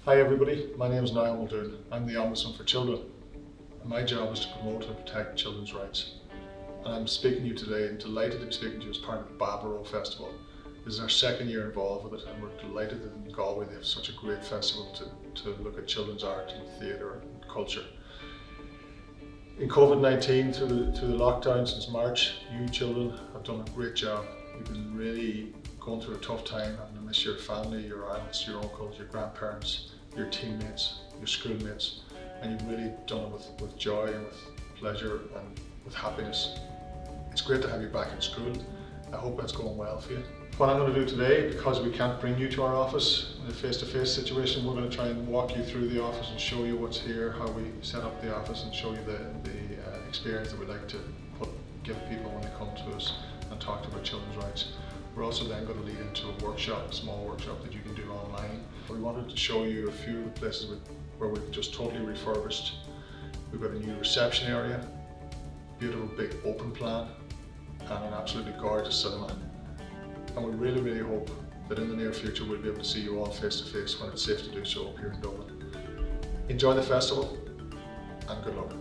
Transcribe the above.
Hi everybody, my name is Niall Muldoon. I'm the Ombudsman for Children. And my job is to promote and protect children's rights. And I'm speaking to you today and delighted to be speaking to you as part of the Baboró Festival. This is our second year involved with it, and we're delighted that in Galway they have such a great festival to look at children's art and theatre and culture. In COVID-19, through the lockdown since March, you children have done a great job. You've been really going through a tough time, having to miss your family, your aunts, your uncles, your grandparents, your teammates, your schoolmates, and you've really done it with joy and with pleasure and with happiness. It's great to have you back in school. I hope that's going well for you. What I'm going to do today, because we can't bring you to our office in a face-to-face situation, we're going to try and walk you through the office and show you what's here, how we set up the office, and show you the experience that we like to give people when they come to us and talk about children's rights. We're also then going to lead into a workshop, a small workshop that you can do online. We wanted to show you a few of the places where we've just totally refurbished. We've got a new reception area, beautiful big open plan, and an absolutely gorgeous cinema. And we really, really hope that in the near future we'll be able to see you all face to face when it's safe to do so up here in Dublin. Enjoy the festival and good luck.